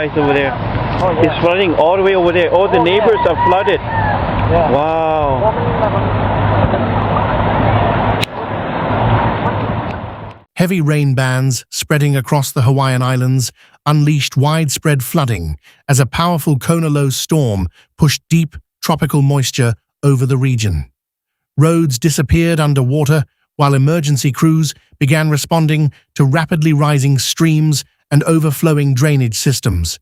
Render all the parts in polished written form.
guys over there. Oh, yeah. It's flooding all the way over there. All the neighbors are flooded. Yeah. Wow. Heavy rain bands spreading across the Hawaiian Islands unleashed widespread flooding as a powerful Kona-low storm pushed deep tropical moisture over the region. Roads disappeared underwater while emergency crews began responding to rapidly rising streams and overflowing drainage systems.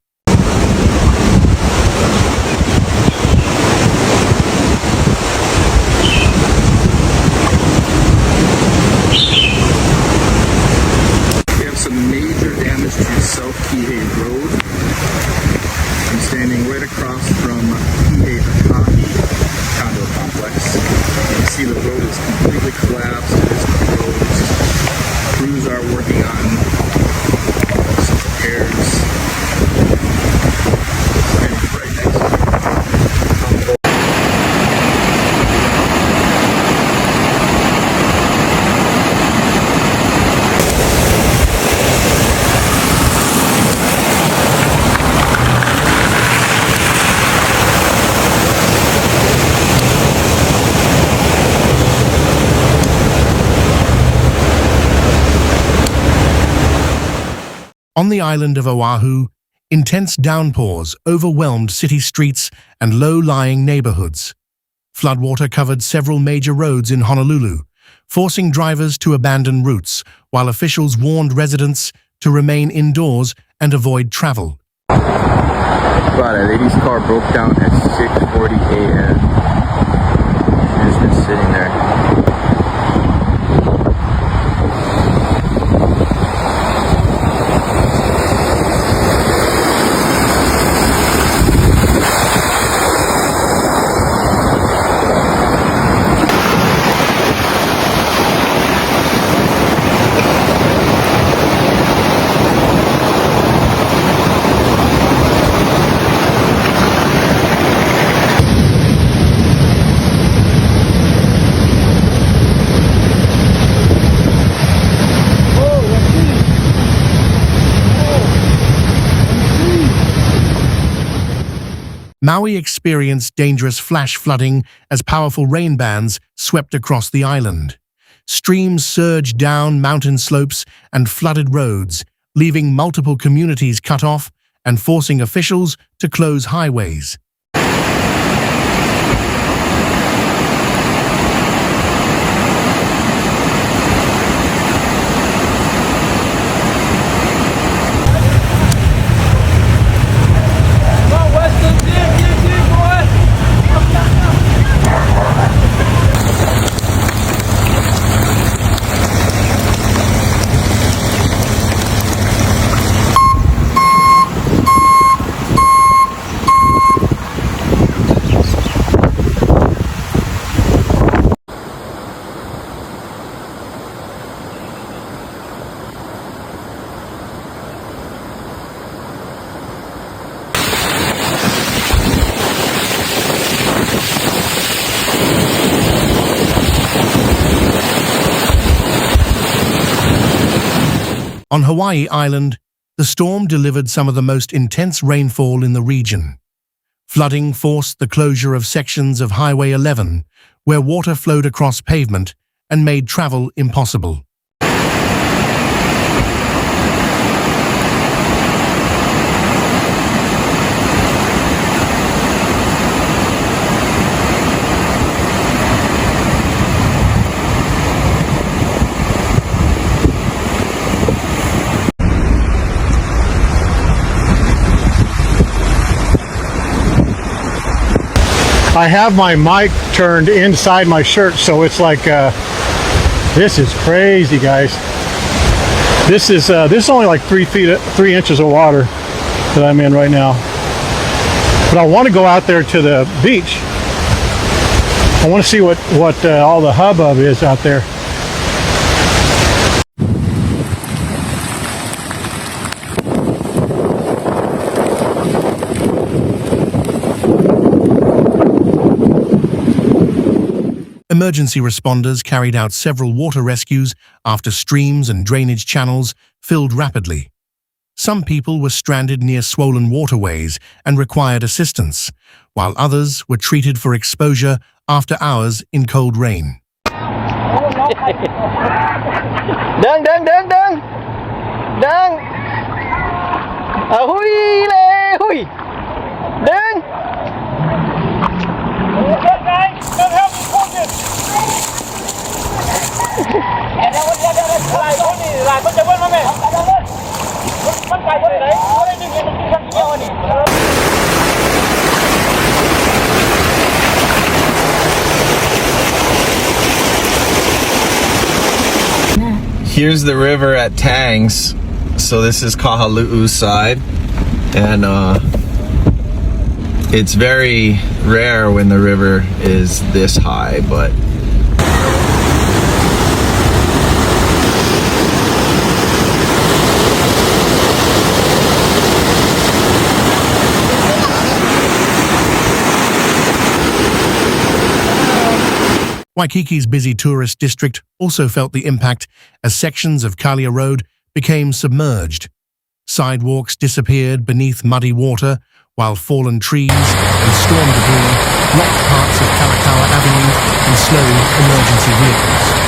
Some major damage to South Kona Road. I'm standing right across from Kona-low condo complex. You can see the road is completely collapsed. It is closed. Crews are working on some repairs. Standing right next to On the island of Oahu, intense downpours overwhelmed city streets and low-lying neighborhoods. Floodwater covered several major roads in Honolulu, forcing drivers to abandon routes, while officials warned residents to remain indoors and avoid travel. But a lady's car broke down at 6:40 a.m. She's been sitting there. Maui experienced dangerous flash flooding as powerful rain bands swept across the island. Streams surged down mountain slopes and flooded roads, leaving multiple communities cut off and forcing officials to close highways. On Hawaii Island, the storm delivered some of the most intense rainfall in the region. Flooding forced the closure of sections of Highway 11, where water flowed across pavement and made travel impossible. I have my mic turned inside my shirt, so it's like, this is crazy, guys. This is only like 3 inches of water that I'm in right now. But I want to go out there to the beach. I want to see what all the hubbub is out there. Emergency responders carried out several water rescues after streams and drainage channels filled rapidly. Some people were stranded near swollen waterways and required assistance, while others were treated for exposure after hours in cold rain. Đừng, đừng, đừng, đừng. Đừng. Hui lê, hui. Đừng. Here's the river at Tangs. So this is Kahalu'u's side, and it's very rare when the river is this high, but Waikiki's busy tourist district also felt the impact as sections of Kalia Road became submerged. Sidewalks disappeared beneath muddy water, while fallen trees and storm debris blocked parts of Kalakaua Avenue and slowed emergency vehicles.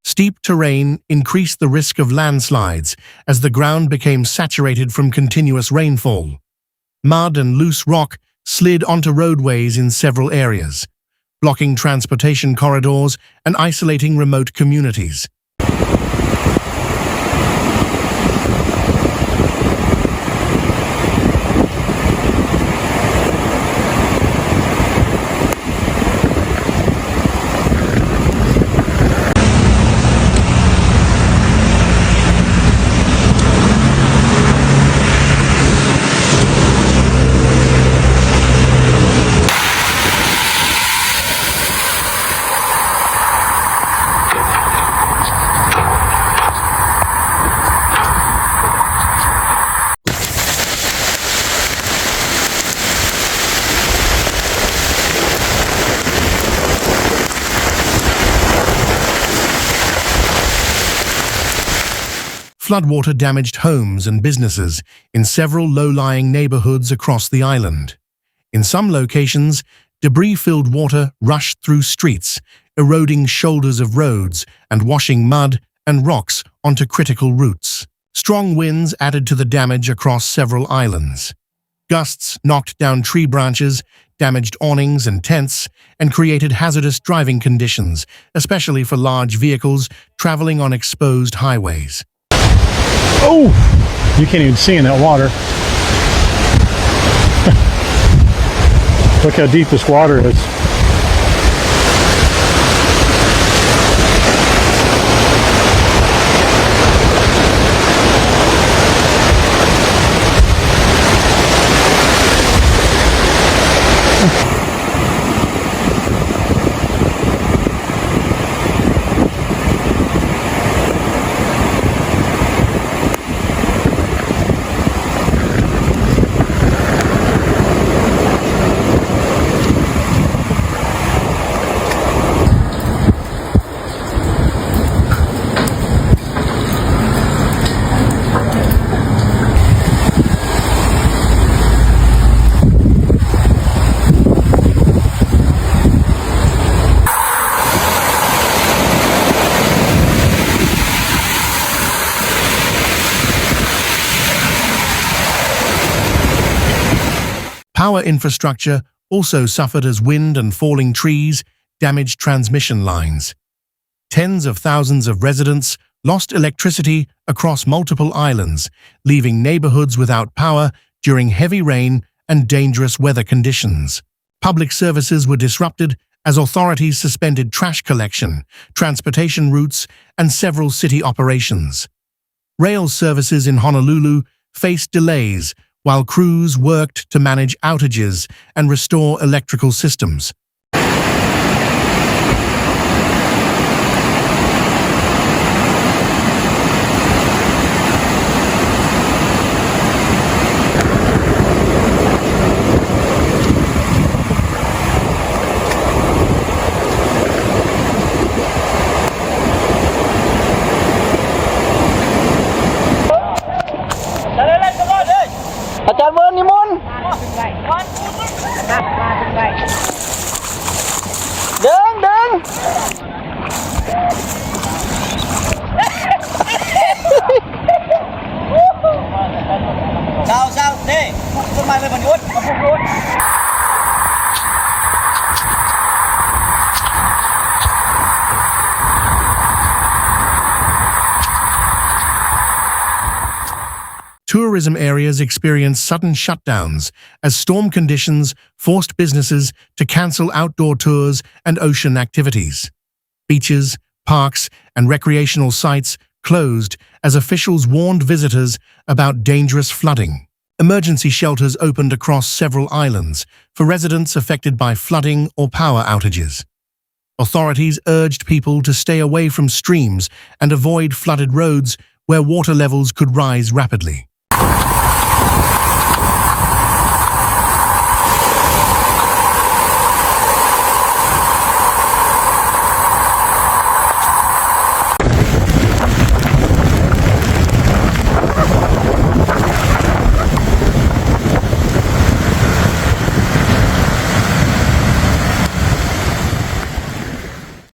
Steep terrain increased the risk of landslides as the ground became saturated from continuous rainfall. Mud and loose rock slid onto roadways in several areas, blocking transportation corridors and isolating remote communities. Floodwater damaged homes and businesses in several low-lying neighborhoods across the island. In some locations, debris-filled water rushed through streets, eroding shoulders of roads and washing mud and rocks onto critical routes. Strong winds added to the damage across several islands. Gusts knocked down tree branches, damaged awnings and tents, and created hazardous driving conditions, especially for large vehicles traveling on exposed highways. Oh, you can't even see in that water. Look how deep this water is. Power infrastructure also suffered as wind and falling trees damaged transmission lines. Tens of thousands of residents lost electricity across multiple islands, leaving neighborhoods without power during heavy rain and dangerous weather conditions. Public services were disrupted as authorities suspended trash collection, transportation routes, and several city operations. Rail services in Honolulu faced delays while crews worked to manage outages and restore electrical systems. Ajar Wen ni Mun. Deng. Sao đi, con mai lên mình út, con phục luôn. Tourism areas experienced sudden shutdowns as storm conditions forced businesses to cancel outdoor tours and ocean activities. Beaches, parks, and recreational sites closed as officials warned visitors about dangerous flooding. Emergency shelters opened across several islands for residents affected by flooding or power outages. Authorities urged people to stay away from streams and avoid flooded roads where water levels could rise rapidly.